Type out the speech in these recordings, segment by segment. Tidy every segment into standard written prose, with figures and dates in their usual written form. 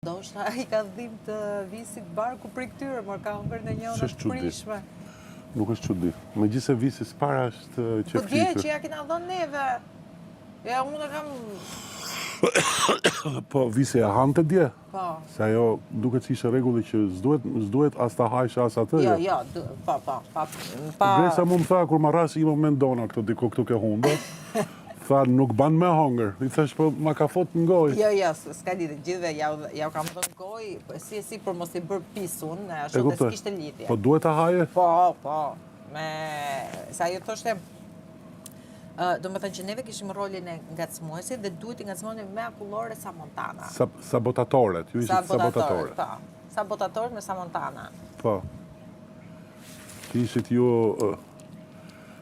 Ndoshta I ka dhim të visit barku për këtyre, mor ka hëngër në njëna të prishme. Nuk është çudi. Megjithëse visi s'para është qefitur. Po dje që ja kena dhënë neve. Ja unë kam... Po visi e hante dje? Po. Se ajo duket si ishte rregulli që s'duhet as ta hajsh as atë. Jo, po. Gresa më tha kur marras I moment dona këto diko këtu ke hundo. Tha nuk ban me hongër. I thash po ma ka fot në gojë. Jo, s'ka lidhje. Gjithve ja kam dhënë gojë, si për mos I bër pisun, ashtu dhe s'kishte lidhje. Po duhet ta haje? Po. Sa ajo thoshte, do më thënë që neve kishim rolin e ngacmuesit dhe duhet I ngacmonim me akullore sa Montana. Sabotatorët, ju ishit sabotatorët. Po, sabotatorët me sa Montana. Po. Ti ishit ju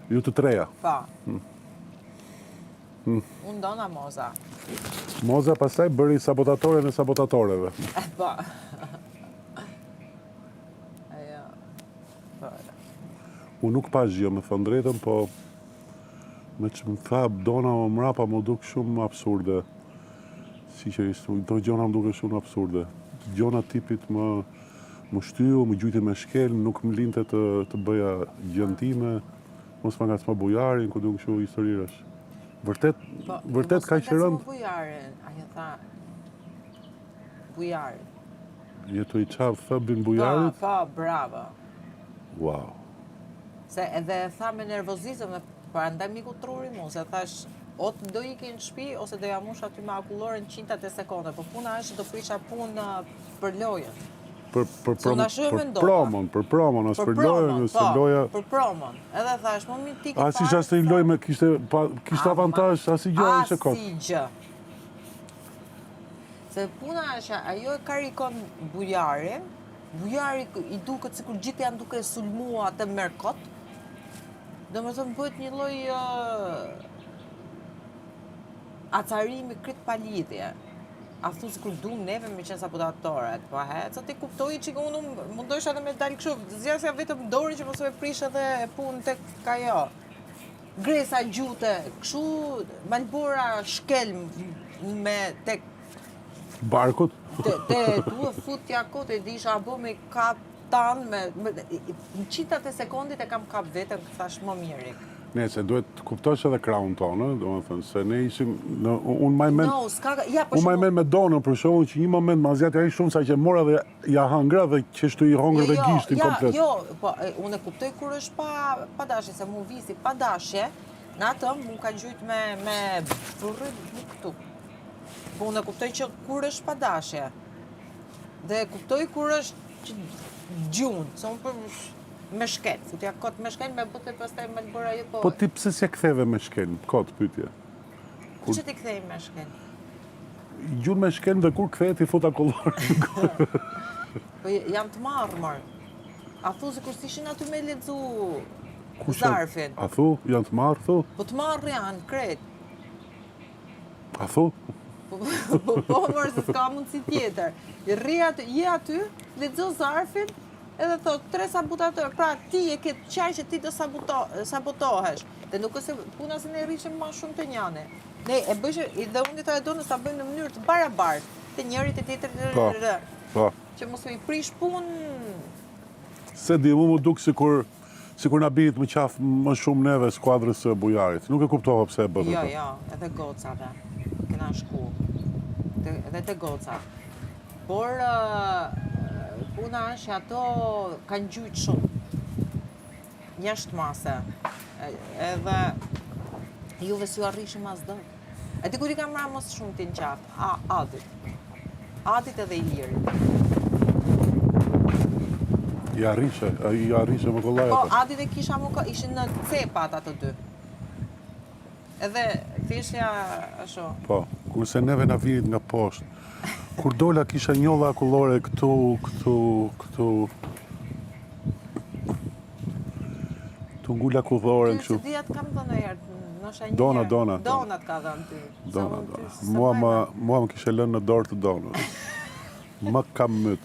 të treja. Po. Unë dona Moza. Moza pastaj bëri sabotatore në sabotatoreve. Po. Ajo. Po. Unë nuk pa gjë, me thënë drejtën, po me që më tha dona më mrapa më duk shumë absurde. Sinqerisht, do gjona më duke shumë absurde. Gjona tipit më shtyu, më gjujti me shkel, nuk më linte të bëja gjëntime, mos më nga të më bujarin, ku du në këshu historirash. Vërtet ka që rënd... Po, bujarin, ajo tha... Bujarin. Jetu I qavë thëbin bujarit? Po, bravo. Wow. Se edhe tha me nervozizëm dhe parandaj miku truri mu, se thash, o të do iki në shpi, ose do ja mush aty me akullorën qintat e sekonde, po puna është do prisha punë për lojën. Për promon, as për lojën, ose loja... Për promon. Edhe thash, më mi tiki parë... Asi që asë I loj me kishte avantaj, asi gjë ishe kot. Asi gjë. Se puna është, ajo e karikon bujarin, bujari I duket sikur gjithë janë duke sulmua të merkot, do më thëmë bëhet një loj acarimi kryt palidhje. A thu si kur dumë neve me qenë sabotatorët, po sa ti kuptoj që unë mundosh edhe me dalë kështu, zjasja vetëm dori që mos me prish edhe punë tek ajo. Gresa gjute, kështu malbora shkelm me tek... Barkut? Te tu e futja kote, di isha abo me kap tanë, në qitat e sekundit e kam kap vetëm, thash më mirik. Ne, se duhet të kuptosh edhe kraun tonë, do më thënë, se ne ishim, unë majmen me donën, për shumë që një moment ma zjatë ja I shumë sa që mora dhe ja hangra dhe qështu I hongër dhe gishtin komplet. Jo, po, unë e kuptoj kur është pa dashje, se mu visi pa dashje, në atëm mu ka gjujt me burrit këtu. Po unë e kuptoj që kur është pa dashje, dhe kuptoj kur është gjunë, se unë për... Me shkel, futja kot me shkel, me bëte pastaj me lëbora jo po... Po ti pëse si e ktheve me shkel, kot pytje? Që ti kthej me shkel? Gjun me shkel dhe kur kthej ti futa kolorë. Po jam të marmër. A thu se kur s'ishin aty me ledzu zarfin. A thu, janë të marrë, thu? Po të marrë janë, kret. A thu? Po mërë se s'ka mundësi tjetër. Je aty, ledzu zarfin, edhe thot, 3 sabotatorë, pra ti e këtë qaj që ti të sabotohesh. Dhe nuk është puna se ne rriqem ma shumë të njane. Ne e bëshë, dhe unë të e do nësë ta bëjmë në mënyrë të barabartë, të njërit e tjetër që mos I prish punë... Se di, mu duk sikur na birit më qafë më shumë neve skuadrës së bujarit. Nuk e kuptova pse e bëtë. Jo, edhe gocave. Kena shku. Edhe te gocat. Por... Puna është ato kanë gjujt shumë, njështë mase, edhe juve s'ju arrishim as do. E ti kur I kam ra mos shumë ti në qafë, Adit edhe Ilirit. I arrishe më kollaj Po, ato. Adit e kisha më kollaj, ishin në cepat ato dy. Edhe thjeshtja asho. Po, kurse neve na virit nga poshtë. Kur dola kisha njolla akullore këtu. Tu ngulla kullore Ty se dhijat kam dhënë e herë, nësha një Dona. Donat ka dhënë ty. Dona. Mua më kishe lënë në dorë të donës. Më kam myt.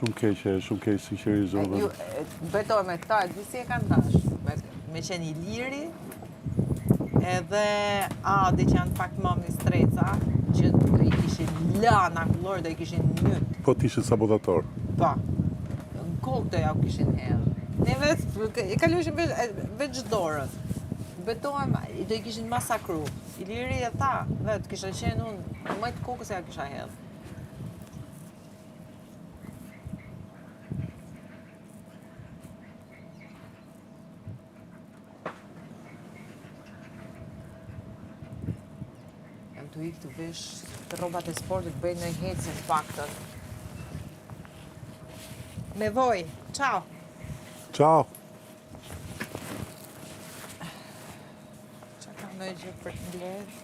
shumë keq sinqerizohem. Ju betoj me këta, e di si e kanë dash. Me qenë i liri, edhe Adi që janë fakt mami streca, që i kishin lana kullor dhe i kishin njët. Po t'ishin sabotator. Pa, në kollë të ja u kishin herë. Ne vetë, i kaluishin veç dorët. Betohem, do i kishin masakru. I liri e tha, vetë, kisha qenë unë, më të kokës e ja kisha hedhë. Jam të ikë të vesh të robat e sportit, bëjnë në hecë në paktën. Me voj, ciao! Ciao! Qa ka në gjë për të mbledh?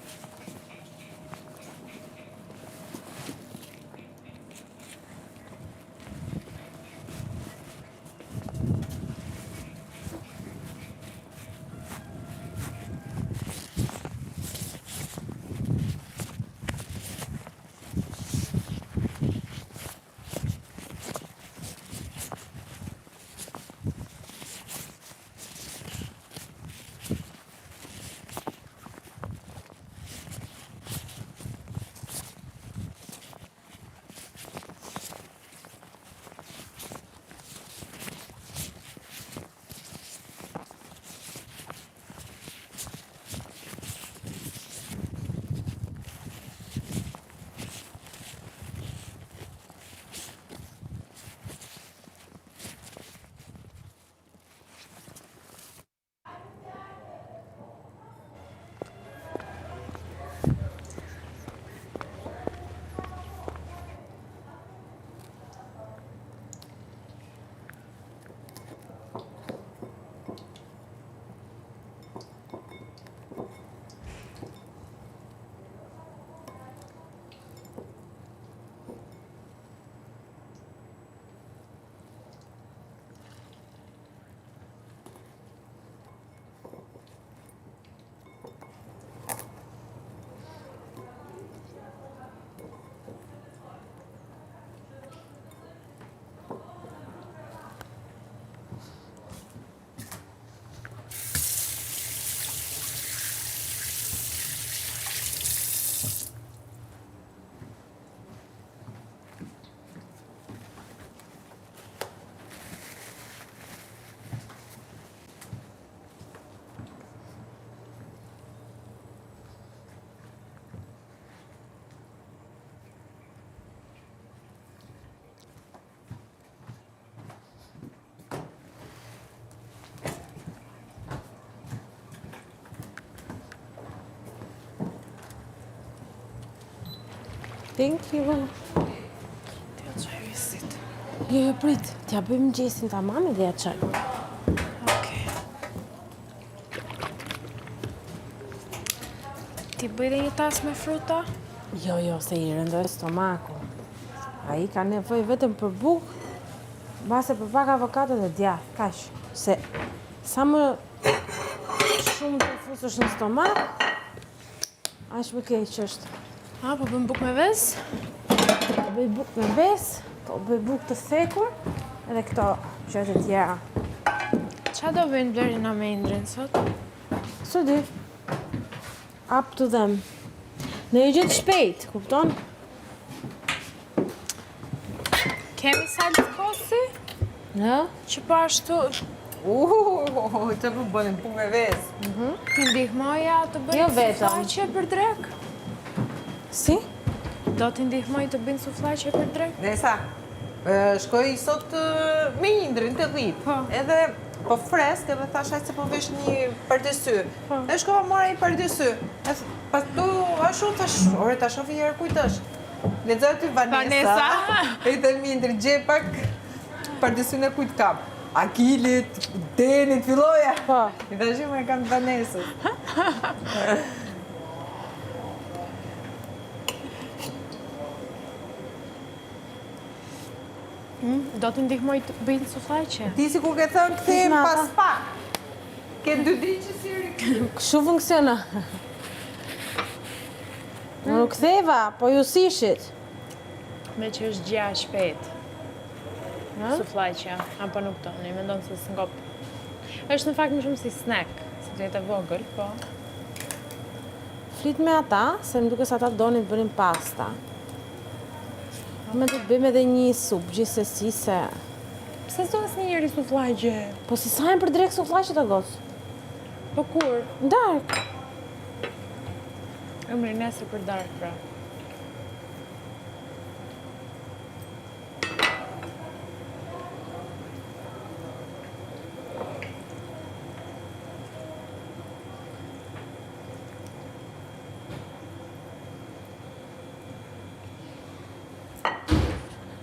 Thank you. T'ja qaj visit. Jo, prit, t'ja bëjmë gjesin ta mami dhe ja qaj. Okej. Ti bëj dhe një tas me fruta? Jo, se i rëndoj stomaku. A i ka nevoj vetëm për bukë, base për pak avokato dhe djath, kash. Se sa më shumë të fusësh në stomak, aq më keq është. A, po bëm buk me vez? Po bëj bukë me besë, po bëj bukë të thekur, edhe këto gjërat e tjera. Qa do bëjnë Blerina me Indrin sot? Së dy, up to them. Në një gjithë shpejt, kupton? Kemi saltë kosi? Në? Që pa ashtu, Që po bënin punë me vezë. ti ndihmoja të bëjnë Jo vetëm. suflaqe për drek? Si? Do t'i ndihmoj të bëjnë suflaqe për drek? Nesa, shkoj sot me Indrin të dhip. Po. Edhe po fresk, edhe thash hajtë se po vesh një pardesy. Po. E shkova mora një pardesy. Pas tu ashtu thash, ore ta shofi herë kujt është. Lexoj ty Vanessa. E të Indri gje pak pardesyn e kujt kap. Akilit, Denit, filloja. Po. I thash më e kam Vanessës. Do t'i ndihmoj të bëjnë suflaqe? Ti si kur ke thënë kthejmë Kishnata. pas pak. Ke dy ditë që si Kështu funksiona. Unë nuk theva, po ju sishit. Me që është gja shpejt. suflaqja, apo nuk toni, mendon se s'ngop. Është në fakt më shumë si snack, si të jetë e vogël, po. Flit me ata, se më duke se ata donin të bënin pasta. Me të bëjmë edhe një supë, gjithsesi se... Pse s'do asnjë njeri suflaqe? Po si sajnë për drejt suflaqe të gocë? Po kur? Dark. Emri nesër për dark, pra.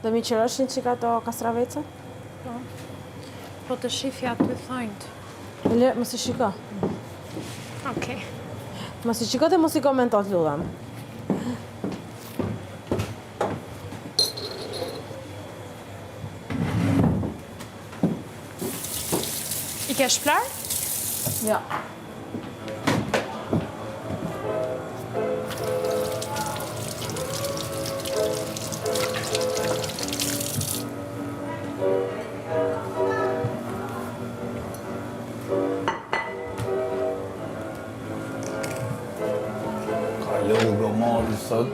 Do mi qërëshin që ka to kastravece? Po të shifja aty thonjt. Mos i shiko. Okej. Mos i shiko dhe mos i komento të lullam. I ke shplar? Jo. Sot.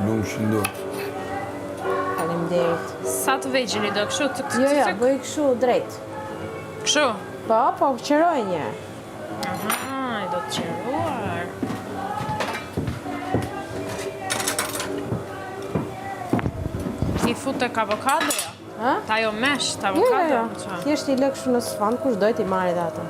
Lumshëm do. Faleminderit. Sa të vegjël i do kështu të Jo, bëj kështu drejt. Kështu? Po, qëroj një. Aha, i do të qeruar. I fut tek avokadoja? Ha? Ta jo mesh, të Jo, avokado? Thjesht i lë kështu në sfan, kush dojt i marri dhe atë.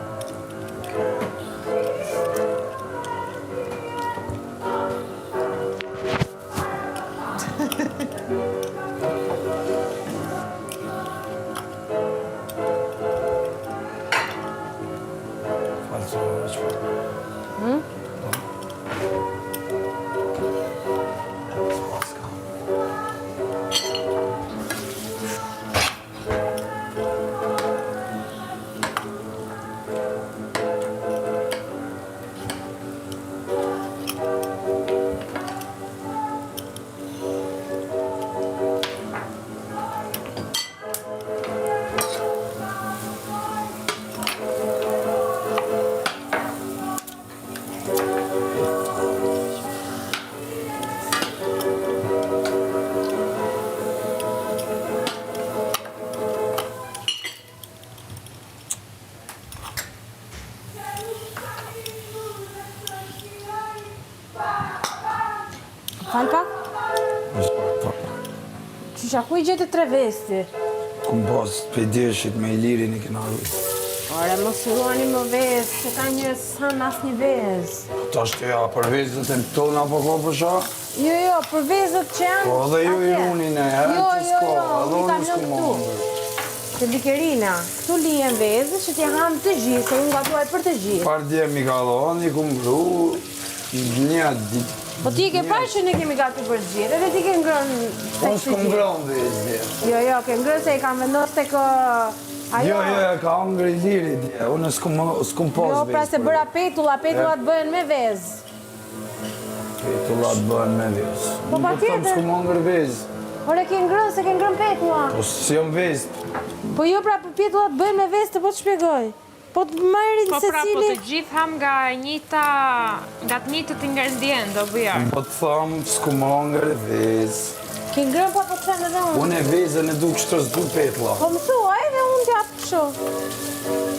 Fal pak? Qysha, ku I gjete 3 vesti? Kum pas pedeshit me Ilirin I kena rrit. Ore, mos I ruani më vezë, se ka një san as një vezë. Ta shtja për vezët e tona po ko për sha? Jo, për vezët që janë... Po dhe ju I atje. runin e herë Jo, që s'ko, unë edhe kam unë s'ku lënë mundë. këtu. Te Likerina, këtu lijen vezë që t'ja ham të gjithë, se unë gatuaj për të gjithë. Par dje mi ka dhoni, kum vru, një ditë. Po ti ke parë që ne kemi gatu për të gjithë, edhe ti ke ngrënë Unë tek të s'kum gjithë. ngrën vezë. Jo, ke ngrënë se I kam vendos tek ajo. Jo, ka ngre Iliri dje, unë s'kum pas Jo, vezë. pra se bëra petullat bëhen me vezë. Petullat bëhen me vezë. Po, Unë patjetër. thëmë s'kum ngre vezë. Ore, ke ngrënë se ke ngrënë petulla. Po s'jom vezë. Po jo, pra petullat bëhen me vezë, të po të shpjegoj. Po të marrin Po se pra, po cili... të gjithë ham nga të njëjtët ingredient, do bëjar. Po të thëmë s'kum ngre vezë. Ke ngrënë pa po të thënë edhe unë. Unë e vezën e duk shtës du petla. Po më thuaj dhe unë t'jap kështu.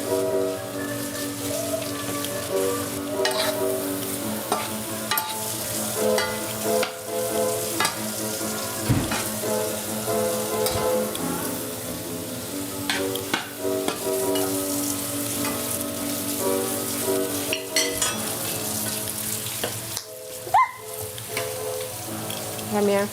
Ja mirë.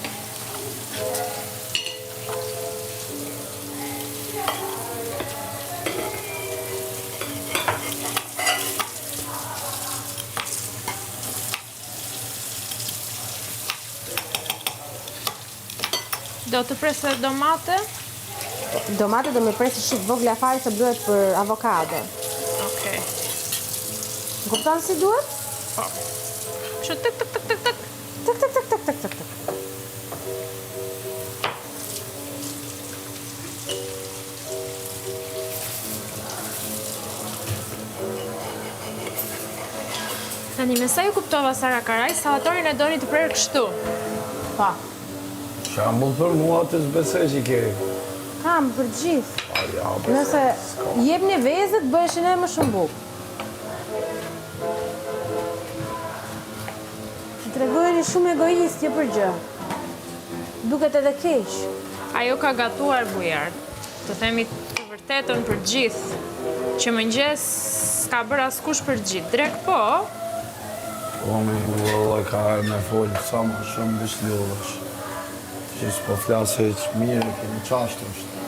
do të presë domate? Domate do me presi shumë vogla fare se bëhet për avokado. Okej. Kupton si duhet? Po. Kështu tek tek tek tek tek. Tak, tak, tak, tak, tak, tak, tak. Tani me sa ju kuptova Sara Karaj, salatorin e doni të prerë kështu. Pa, Shambull për mua të zbesej që ke. kam për gjithë. Ja, Nëse jepni vezët, bëheshin e më shumë bukë. Të tregojeni shumë egoist, jo për gjë. Duket edhe keq. Ajo ka gatuar bujar. Të themi të vërtetën për gjithë. Që mëngjes s'ka bërë askush për gjithë. Drek po, Omi, vëllaj ka me folë sa më shumë bishljodhësh. Që s'po flasë që mirë, kemi qashtë është.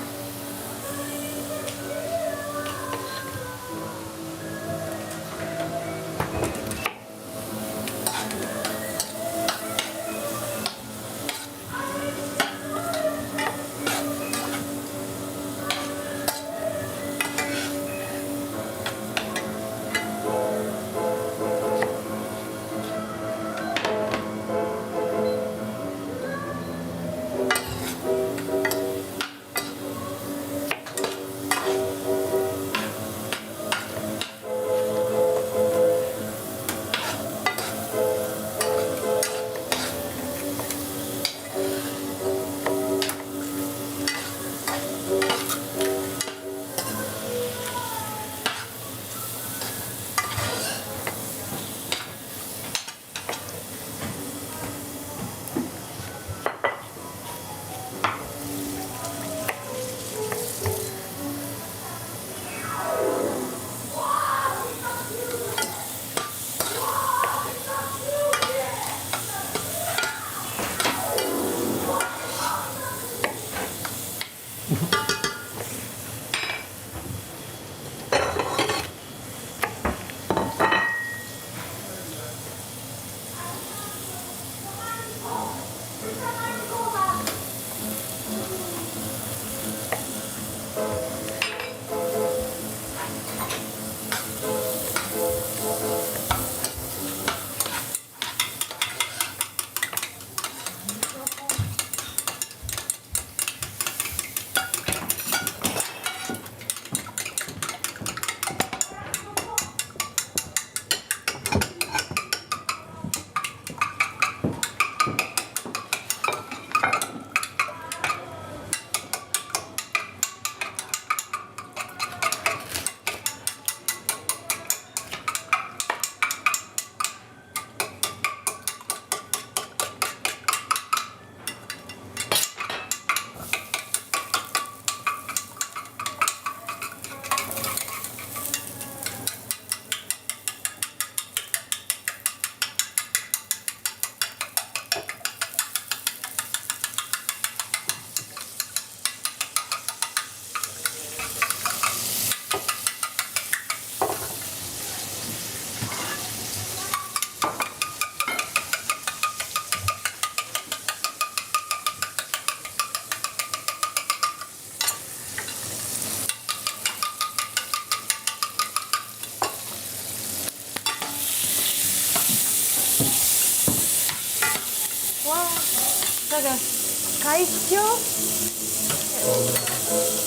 Ka ishtë kjo?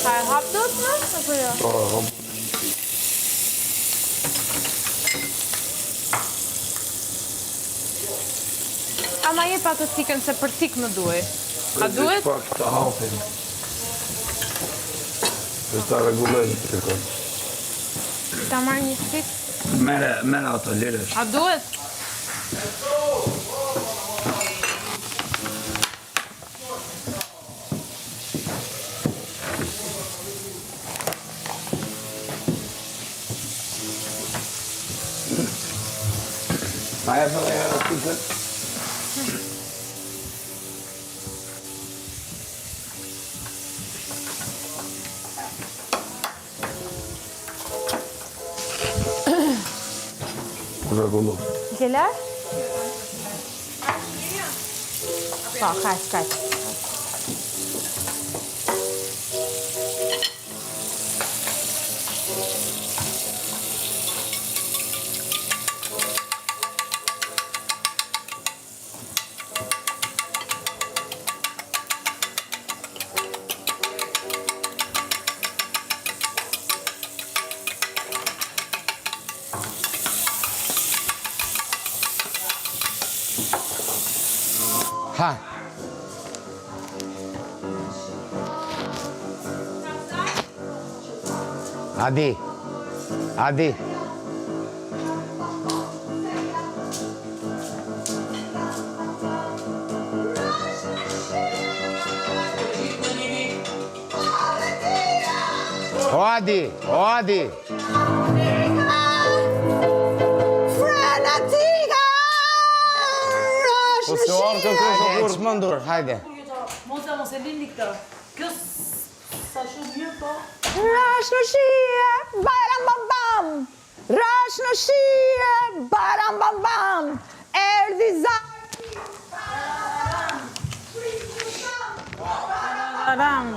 Ka e hap dot në? Apo jo? Po, hop. ama je pa të tikën se për tik më duhe. A duhet? Pak të hapin. Është ta regulojnë të kërë. Ta marrë një tik? Mere ato liresh. A duhet? Ma e thële e tikën? Regullu. Ke larë? Po, kaq. Ha. Adi. Adi. O Adi, o Adi. Frenetika! Po se orë kërkosh o çmendur, hajde. Mos e lini këtë. Kjo sa shumë mirë po. Rash në shije, baram bam bam! Rash në shije, baram bam bam! Erdi Aram.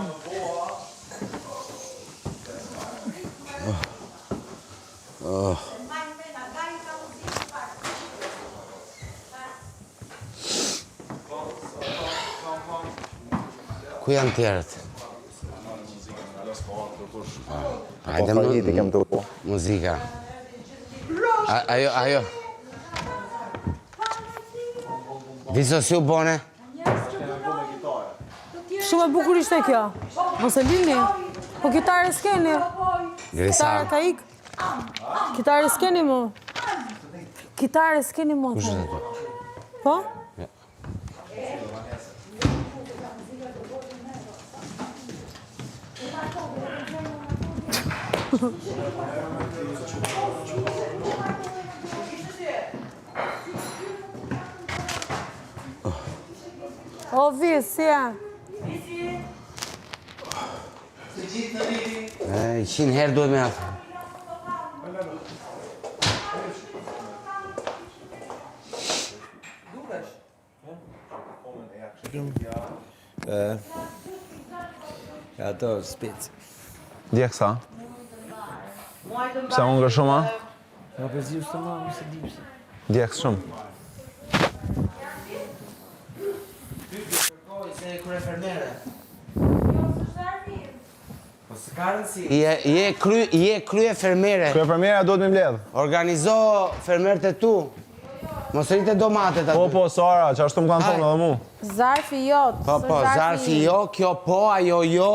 Ku janë tjerët? Hajde muzika. Ajo. Viso si u bone? Shumë e bukur ishte kjo. Mos e lini. Po kitare s'keni. Grisa. Kitare ka ik. Kitare s'keni mu. Kitare s'keni mu. Kush është ato? Po? O, vi, si ja. 100 herë duhet me atë. Ja, to është spicë. Djek sa? Pse unë shumë a? Ja, për zi është të ma, mëse di pëse. Djek shumë. Je krye fermere. Krye fermera duhet me mbledh. Organizo fermerët e tu. Mos rritë domatet aty. Po, Sara, që ashtu më kanë thonë edhe mu. Zarfi jot. Po, zarfi jo, kjo po, ajo jo.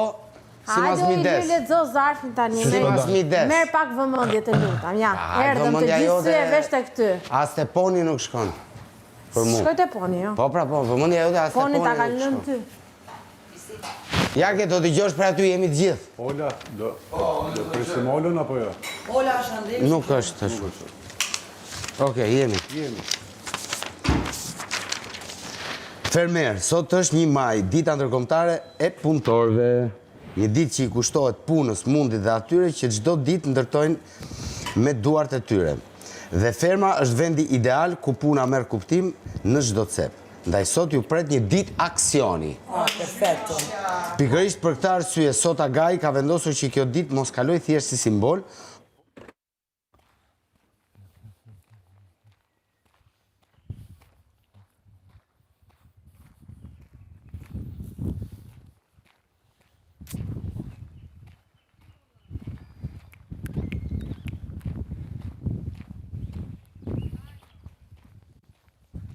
Si mas mides. Hajde, ledzo zarfin tani. Si mas mides. Merë pak vëmëndje të lutam, ja. Erdhëm të gjithë si e vesh të këty. As te poni nuk shkon. Për mu. Shkoj të poni, jo? Po, pra po, vëmëndja jote as te poni Poni ta nuk kanë lënë shkon. ty. Jake, do t'i gjosh për aty, jemi të gjithë. Ola, do presim Olën apo jo? Nuk është të shumë. Oke, jemi. Fermer, sot është 1 maj, dita ndërkombëtare e punëtorëve. Një ditë që i kushtohet punës, mundit dhe atyre që çdo ditë ndërtojnë me duart e tyre. Dhe ferma është vendi ideal ku puna merr kuptim në çdo cep. Ndaj sot ju pret një ditë aksioni. Perfetto. Pikërisht për këtë arsye, sot Agai ka vendosur që kjo ditë mos kaloj thjesht si simbol,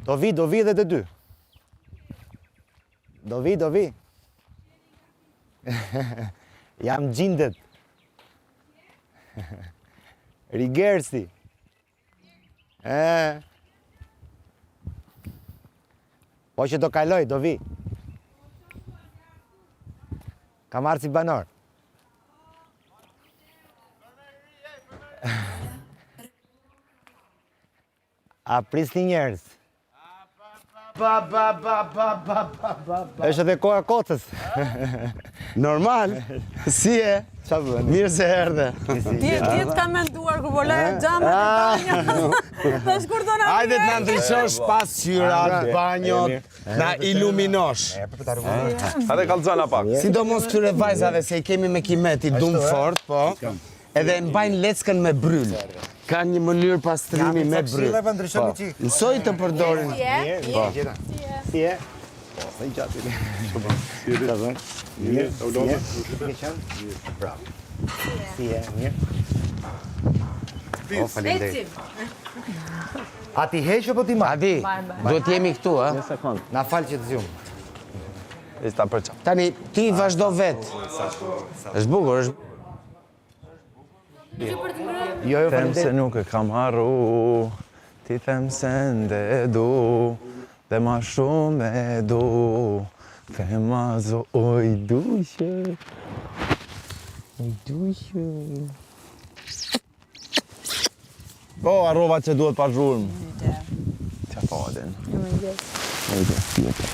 Do vi edhe të dy. Do vi. Jam gjindet. Rigersi. Po që do kaloj, do vi. Ka marrë si banor. A prisni njerëz. Është edhe koha kocës. Normal. Si e? Mirë se erdhe. Djetë ka menduar ku volaj xhamat e banjës. Tash kur do na. Hajde të na ndryshosh pasqyrat, banjot, na iluminosh. Hajde kallxana pak. Sidomos këtyre vajzave se i kemi me kimeti dum fort, po. Edhe mbajnë leckën me bryl. Ka një mënyrë pastrimi me bryl. Mësoj të përdorin. Si e? Po, i gjatë. Mirë, bravo. Si e, mirë. O, faleminderit. A ti heq apo ti marr? Adi, duhet jemi këtu, a? Një sekond. Na fal që të zgjum. Ishta për çap. Tani, ti vazhdo vetë. Është bukur, është... Jo, Them se nuk e kam harru, ti them se ndë du, dhe ma shumë e du, them ma zo, oj dushe, oj dushe. Po, arrova që duhet pa zhurmë. Qa falin. Ejde, tjetër.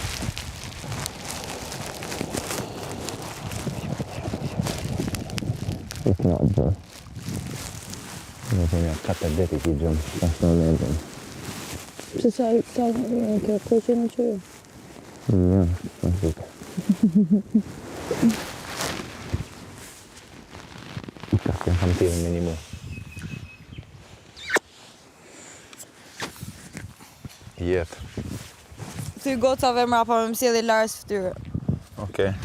It's not bro. Në ka të deti ki gjëmë, pas në vendin. Pse sa kjo koqe në qërë? Ja, pas duke. Ka s'kem hamtirën me një mu. Jetë. Ty gocave mrapa me mësjeli Lars fytyrë. Okej.